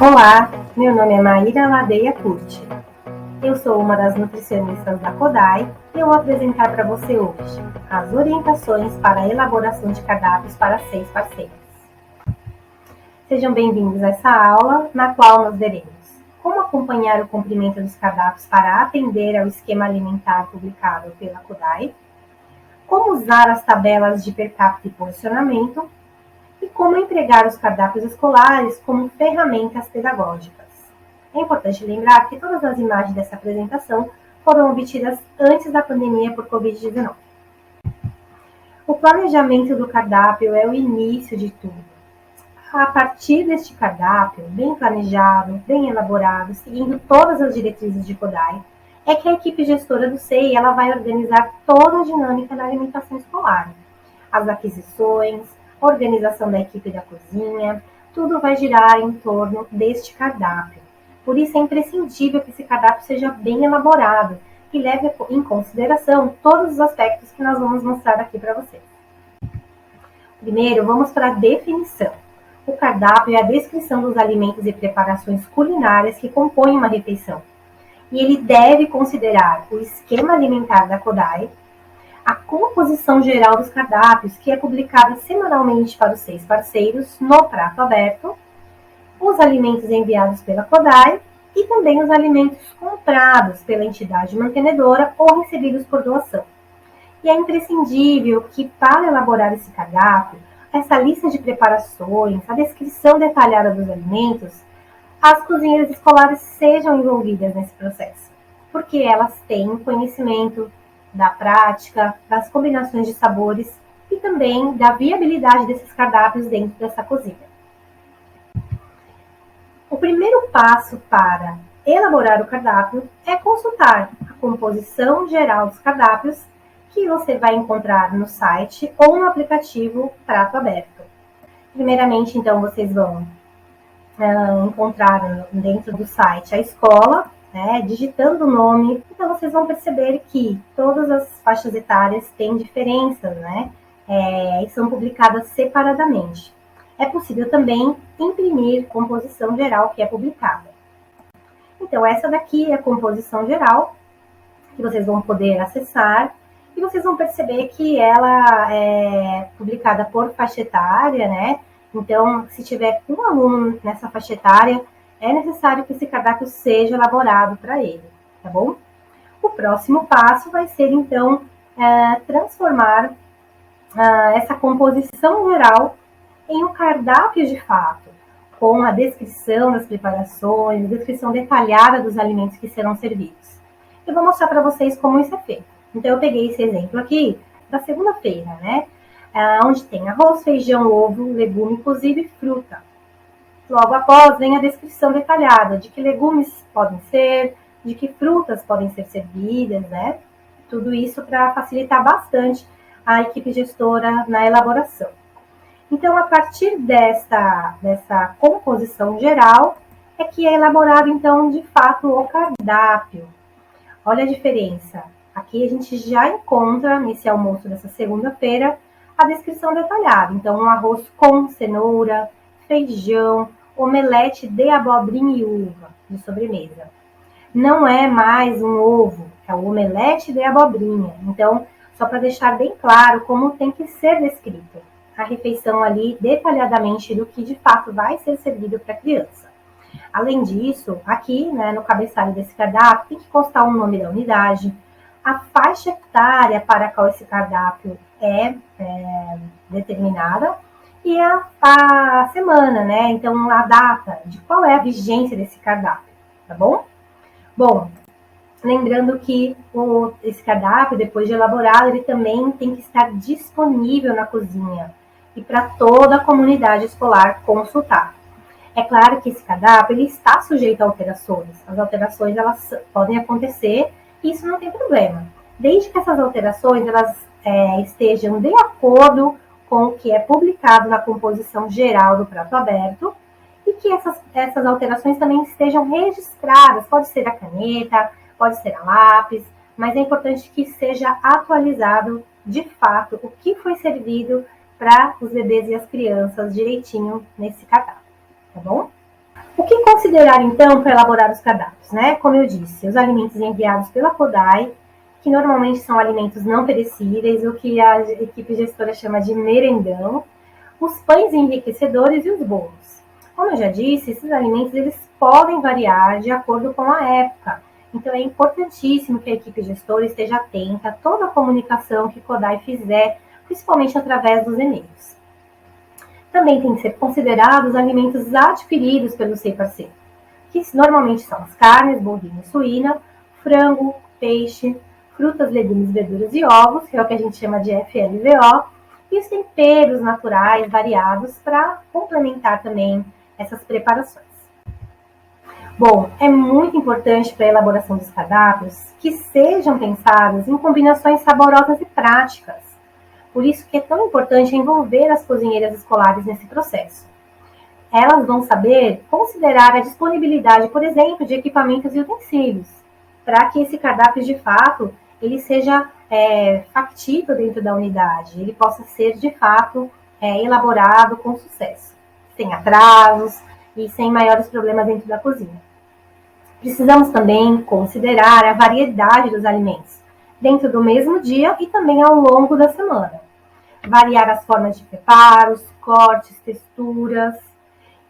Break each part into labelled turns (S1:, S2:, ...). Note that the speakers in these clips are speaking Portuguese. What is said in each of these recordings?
S1: Olá, meu nome é Maíra Ladeia Curti. Eu sou uma das nutricionistas da Kodai e eu vou apresentar para você hoje as orientações para a elaboração de cardápios para 6 parceiros. Sejam bem-vindos a essa aula, na qual nós veremos como acompanhar o cumprimento dos cardápios para atender ao esquema alimentar publicado pela Kodai, como usar as tabelas de per capita e porcionamento, e como empregar os cardápios escolares como ferramentas pedagógicas. É importante lembrar que todas as imagens dessa apresentação foram obtidas antes da pandemia por Covid-19. O planejamento do cardápio é o início de tudo. A partir deste cardápio, bem planejado, bem elaborado, seguindo todas as diretrizes de Kodai, é que a equipe gestora do SEI ela vai organizar toda a dinâmica da alimentação escolar. As aquisições, organização da equipe da cozinha, tudo vai girar em torno deste cardápio. Por isso é imprescindível que esse cardápio seja bem elaborado e leve em consideração todos os aspectos que nós vamos mostrar aqui para vocês. Primeiro, vamos para a definição. O cardápio é a descrição dos alimentos e preparações culinárias que compõem uma refeição. E ele deve considerar o esquema alimentar da Kodai, a composição geral dos cardápios, que é publicada semanalmente para os 6 parceiros no prato aberto, os alimentos enviados pela Kodai e também os alimentos comprados pela entidade mantenedora ou recebidos por doação. E é imprescindível que, para elaborar esse cardápio, essa lista de preparações, a descrição detalhada dos alimentos, as cozinheiras escolares sejam envolvidas nesse processo, porque elas têm conhecimento da prática, das combinações de sabores e também da viabilidade desses cardápios dentro dessa cozinha. O primeiro passo para elaborar o cardápio é consultar a composição geral dos cardápios que você vai encontrar no site ou no aplicativo Prato Aberto. Primeiramente, então, vocês vão encontrar dentro do site a escola, digitando o nome, então vocês vão perceber que todas as faixas etárias têm diferenças, e são publicadas separadamente. É possível também imprimir a composição geral que é publicada. Então, essa daqui é a composição geral, que vocês vão poder acessar, e vocês vão perceber que ela é publicada por faixa etária, Então, se tiver um aluno nessa faixa etária, é necessário que esse cardápio seja elaborado para ele, tá bom? O próximo passo vai ser, então, transformar essa composição geral em um cardápio de fato, com a descrição das preparações, a descrição detalhada dos alimentos que serão servidos. Eu vou mostrar para vocês como isso é feito. Então, eu peguei esse exemplo aqui da segunda-feira, onde tem arroz, feijão, ovo, legume cozido e fruta. Logo após, vem a descrição detalhada de que legumes podem ser, de que frutas podem ser servidas, Tudo isso para facilitar bastante a equipe gestora na elaboração. Então, a partir dessa composição geral, é que é elaborado, então, de fato, o cardápio. Olha a diferença. Aqui a gente já encontra, nesse almoço dessa segunda-feira, a descrição detalhada. Então, um arroz com cenoura, feijão, omelete de abobrinha e uva, de sobremesa. Não é mais um ovo, é o omelete de abobrinha. Então, só para deixar bem claro como tem que ser descrito a refeição ali detalhadamente do que de fato vai ser servido para a criança. Além disso, aqui, no cabeçalho desse cardápio, tem que constar o nome da unidade, a faixa etária para a qual esse cardápio é determinada e a semana, Então, a data de qual é a vigência desse cardápio, tá bom? Bom, lembrando que esse cardápio, depois de elaborado, ele também tem que estar disponível na cozinha e para toda a comunidade escolar consultar. É claro que esse cardápio ele está sujeito a alterações. As alterações elas podem acontecer e isso não tem problema. Desde que essas alterações elas estejam de acordo com o que é publicado na composição geral do prato aberto e que essas alterações também estejam registradas. Pode ser a caneta, pode ser a lápis, mas é importante que seja atualizado de fato o que foi servido para os bebês e as crianças direitinho nesse cardápio, tá bom? O que considerar, então, para elaborar os cardápios, né? Como eu disse, os alimentos enviados pela CODAI, que normalmente são alimentos não perecíveis, o que a equipe gestora chama de merendão, os pães enriquecedores e os bolos. Como eu já disse, esses alimentos eles podem variar de acordo com a época. Então, é importantíssimo que a equipe gestora esteja atenta a toda a comunicação que a CODAI fizer, principalmente através dos e-mails. Também tem que ser considerados os alimentos adquiridos pelo SEI parceiro, que normalmente são as carnes, bovina e suína, frango, peixe, frutas, legumes, verduras e ovos, que é o que a gente chama de FLVO, e os temperos naturais variados para complementar também essas preparações. Bom, é muito importante para a elaboração dos cardápios que sejam pensados em combinações saborosas e práticas. Por isso que é tão importante envolver as cozinheiras escolares nesse processo. Elas vão saber considerar a disponibilidade, por exemplo, de equipamentos e utensílios, para que esse cardápio, de fato, ele seja factível dentro da unidade, ele possa ser, de fato, elaborado com sucesso, sem atrasos e sem maiores problemas dentro da cozinha. Precisamos também considerar a variedade dos alimentos, dentro do mesmo dia e também ao longo da semana. Variar as formas de preparos, cortes, texturas.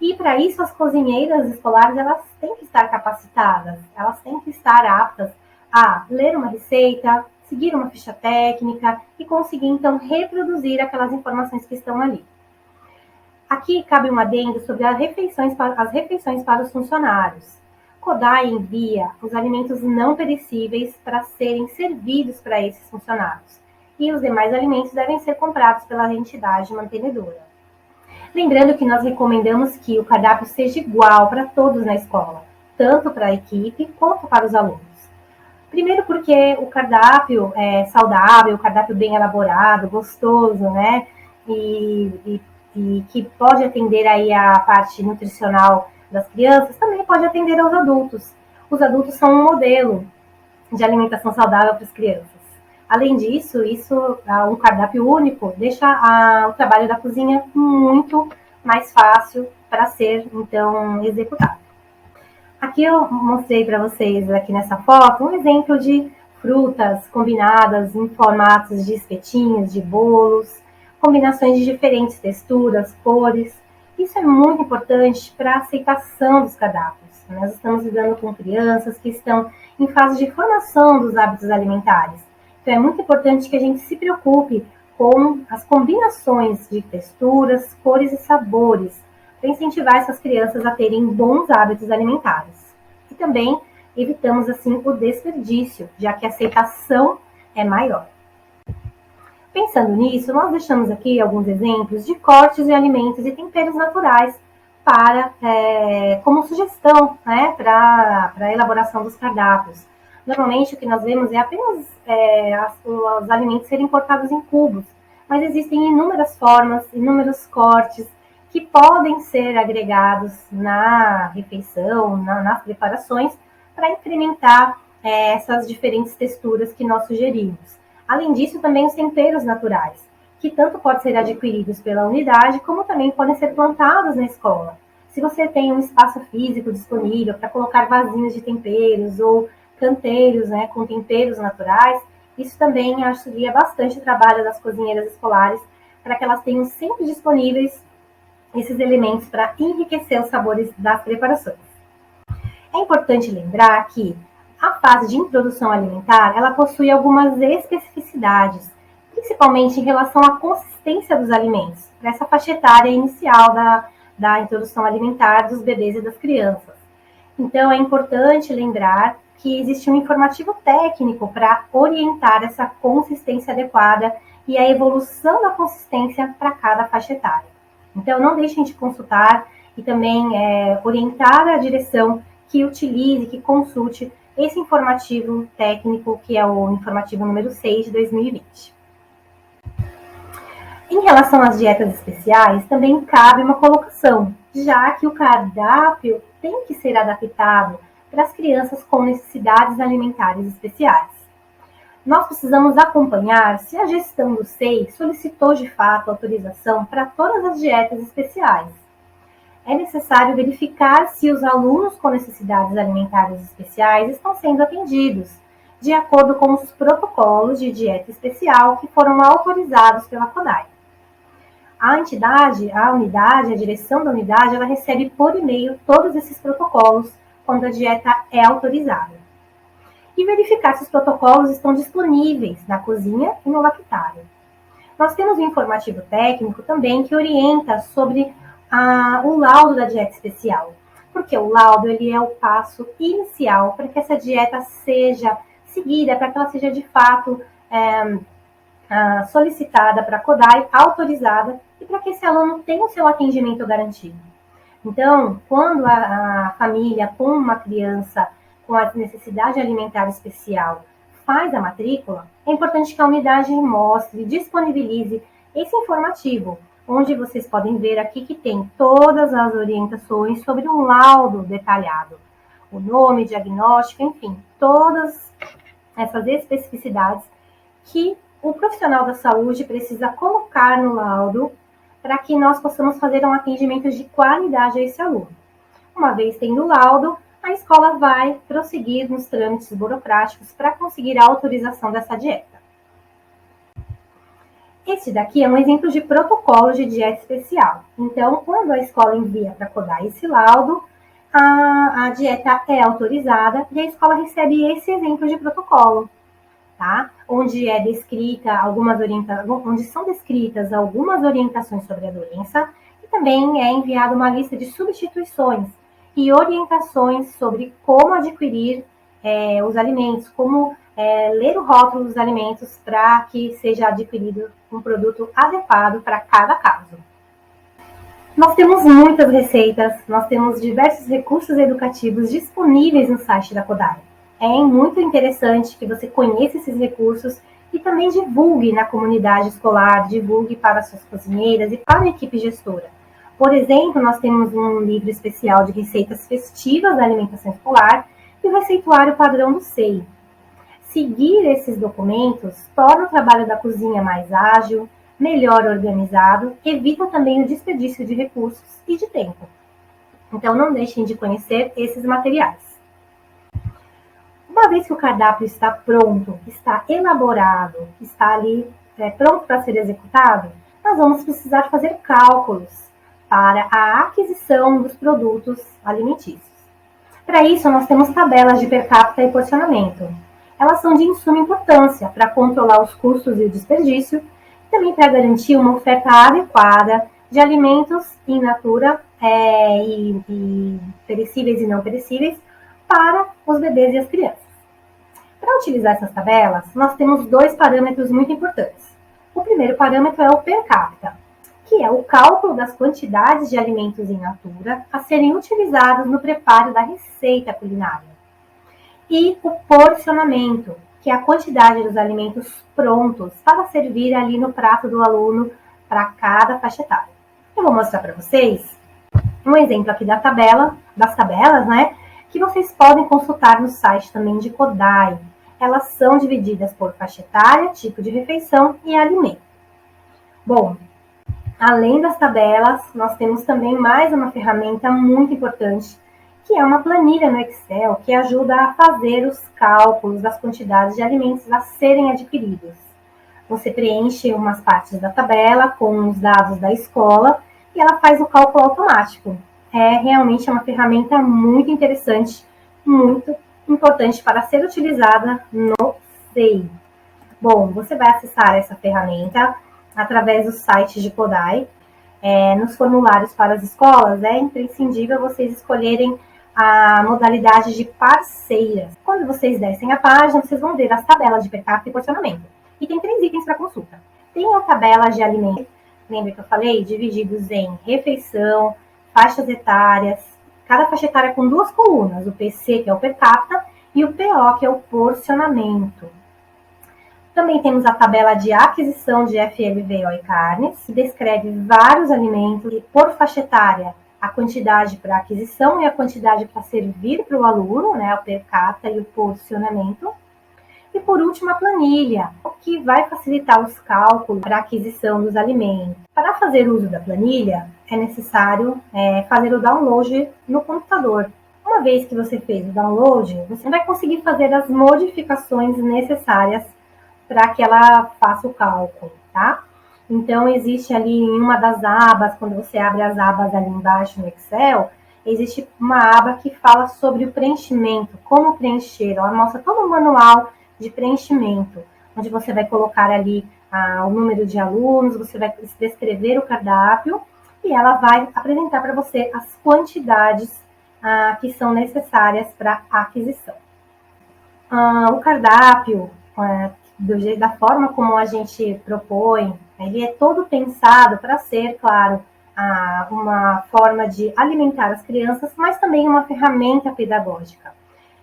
S1: E para isso as cozinheiras escolares elas têm que estar capacitadas, elas têm que estar aptas a ler uma receita, seguir uma ficha técnica e conseguir então reproduzir aquelas informações que estão ali. Aqui cabe um adendo sobre as refeições para os funcionários. CODAI envia os alimentos não perecíveis para serem servidos para esses funcionários e os demais alimentos devem ser comprados pela entidade mantenedora. Lembrando que nós recomendamos que o cardápio seja igual para todos na escola, tanto para a equipe quanto para os alunos. Primeiro porque o cardápio é saudável, o cardápio bem elaborado, gostoso, né? E que pode atender aí a parte nutricional das crianças, também pode atender aos adultos. Os adultos são um modelo de alimentação saudável para as crianças. Além disso, um cardápio único deixa o trabalho da cozinha muito mais fácil para ser, então, executado. Aqui eu mostrei para vocês, aqui nessa foto, um exemplo de frutas combinadas em formatos de espetinhos, de bolos, combinações de diferentes texturas, cores. Isso é muito importante para a aceitação dos cardápios. Nós estamos lidando com crianças que estão em fase de formação dos hábitos alimentares. Então, é muito importante que a gente se preocupe com as combinações de texturas, cores e sabores, para incentivar essas crianças a terem bons hábitos alimentares. E também evitamos, assim, o desperdício, já que a aceitação é maior. Pensando nisso, nós deixamos aqui alguns exemplos de cortes de alimentos e temperos naturais como sugestão, né, para a elaboração dos cardápios. Normalmente o que nós vemos é apenas os alimentos serem cortados em cubos, mas existem inúmeras formas, inúmeros cortes que podem ser agregados na refeição, nas preparações, para incrementar essas diferentes texturas que nós sugerimos. Além disso, também os temperos naturais, que tanto podem ser adquiridos pela unidade, como também podem ser plantados na escola. Se você tem um espaço físico disponível para colocar vasinhos de temperos ou canteiros, né, com temperos naturais, isso também auxilia bastante o trabalho das cozinheiras escolares, para que elas tenham sempre disponíveis esses elementos para enriquecer os sabores das preparações. É importante lembrar que a fase de introdução alimentar, ela possui algumas especificidades, principalmente em relação à consistência dos alimentos, para essa faixa etária inicial da introdução alimentar dos bebês e das crianças. Então, é importante lembrar que existe um informativo técnico para orientar essa consistência adequada e a evolução da consistência para cada faixa etária. Então, não deixem de consultar e também orientar a direção que utilize, que consulte esse informativo técnico, que é o informativo número 6 de 2020. Em relação às dietas especiais, também cabe uma colocação, já que o cardápio tem que ser adaptado para as crianças com necessidades alimentares especiais. Nós precisamos acompanhar se a gestão do SEI solicitou de fato autorização para todas as dietas especiais. é necessário verificar se os alunos com necessidades alimentares especiais estão sendo atendidos, de acordo com os protocolos de dieta especial que foram autorizados pela CODAI. A direção da unidade, ela recebe por e-mail todos esses protocolos quando a dieta é autorizada. E verificar se os protocolos estão disponíveis na cozinha e no lactário. Nós temos um informativo técnico também que orienta sobre o laudo da dieta especial, porque o laudo ele é o passo inicial para que essa dieta seja seguida, para que ela seja de fato solicitada para a CODAI, autorizada, e para que esse aluno tenha o seu atendimento garantido. Então, quando a família com uma criança com a necessidade alimentar especial faz a matrícula, é importante que a unidade mostre, disponibilize esse informativo, onde vocês podem ver aqui que tem todas as orientações sobre um laudo detalhado, o nome, diagnóstico, enfim, todas essas especificidades que o profissional da saúde precisa colocar no laudo para que nós possamos fazer um atendimento de qualidade a esse aluno. Uma vez tendo o laudo, a escola vai prosseguir nos trâmites burocráticos para conseguir a autorização dessa dieta. Esse daqui é um exemplo de protocolo de dieta especial. Então, quando a escola envia para a CODAI esse laudo, a dieta é autorizada e a escola recebe esse exemplo de protocolo, tá? Onde são descritas algumas orientações sobre a doença e também é enviada uma lista de substituições e orientações sobre como adquirir os alimentos, como ler o rótulo dos alimentos para que seja adquirido um produto adequado para cada caso. Nós temos muitas receitas, nós temos diversos recursos educativos disponíveis no site da CODAI. É muito interessante que você conheça esses recursos e também divulgue na comunidade escolar, divulgue para suas cozinheiras e para a equipe gestora. Por exemplo, nós temos um livro especial de receitas festivas da alimentação escolar e o receituário padrão do SEI. Seguir esses documentos torna o trabalho da cozinha mais ágil, melhor organizado, evita também o desperdício de recursos e de tempo. Então, não deixem de conhecer esses materiais. Uma vez que o cardápio está pronto, está elaborado, está ali pronto para ser executado, nós vamos precisar fazer cálculos para a aquisição dos produtos alimentícios. Para isso, nós temos tabelas de per capita e porcionamento. Elas são de insuma importância para controlar os custos e o desperdício, e também para garantir uma oferta adequada de alimentos in natura e perecíveis e não perecíveis para os bebês e as crianças. Para utilizar essas tabelas, nós temos dois parâmetros muito importantes. O primeiro parâmetro é o per capita, que é o cálculo das quantidades de alimentos in natura a serem utilizados no preparo da receita culinária. E o porcionamento, que é a quantidade dos alimentos prontos para servir ali no prato do aluno para cada faixa etária. Eu vou mostrar para vocês um exemplo aqui das tabelas, né, que vocês podem consultar no site também de CODAI. Elas são divididas por faixa etária, tipo de refeição e alimento. Bom, além das tabelas, nós temos também mais uma ferramenta muito importante, que é uma planilha no Excel que ajuda a fazer os cálculos das quantidades de alimentos a serem adquiridos. Você preenche umas partes da tabela com os dados da escola e ela faz o cálculo automático. Realmente uma ferramenta muito interessante, muito importante para ser utilizada no SEI. Bom, você vai acessar essa ferramenta através do site de CODAI. Nos formulários para as escolas, é imprescindível vocês escolherem a modalidade de parceiras. Quando vocês descem a página, vocês vão ver as tabelas de per capita e porcionamento. E tem 3 itens para consulta. Tem a tabela de alimentos, lembra que eu falei? Divididos em refeição, faixas etárias, cada faixa etária com 2 colunas, o PC, que é o per capita, e o PO, que é o porcionamento. Também temos a tabela de aquisição de FLVO e carnes, que descreve vários alimentos e por faixa etária, a quantidade para aquisição e a quantidade para servir para o aluno, né, o per capita e o porcionamento. E por último, a planilha, que vai facilitar os cálculos para a aquisição dos alimentos. Para fazer uso da planilha, é necessário fazer o download no computador. Uma vez que você fez o download, você vai conseguir fazer as modificações necessárias para que ela faça o cálculo, tá? Então, existe ali em uma das abas, quando você abre as abas ali embaixo no Excel, existe uma aba que fala sobre o preenchimento, como preencher. Ela mostra todo o manual de preenchimento, onde você vai colocar ali o número de alunos, você vai descrever o cardápio e ela vai apresentar para você as quantidades que são necessárias para a aquisição. O cardápio, da forma como a gente propõe, ele é todo pensado para ser, claro, uma forma de alimentar as crianças, mas também uma ferramenta pedagógica.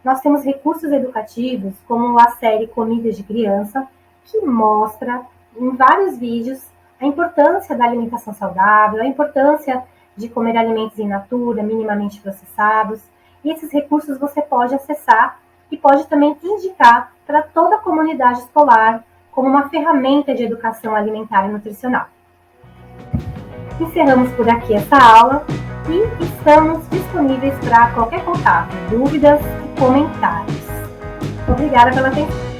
S1: Nós temos recursos educativos, como a série Comida de Criança, que mostra em vários vídeos a importância da alimentação saudável, a importância de comer alimentos in natura, minimamente processados. E esses recursos você pode acessar e pode também indicar para toda a comunidade escolar como uma ferramenta de educação alimentar e nutricional. Encerramos por aqui essa aula e estamos disponíveis para qualquer contato, dúvidas e comentários. Obrigada pela atenção.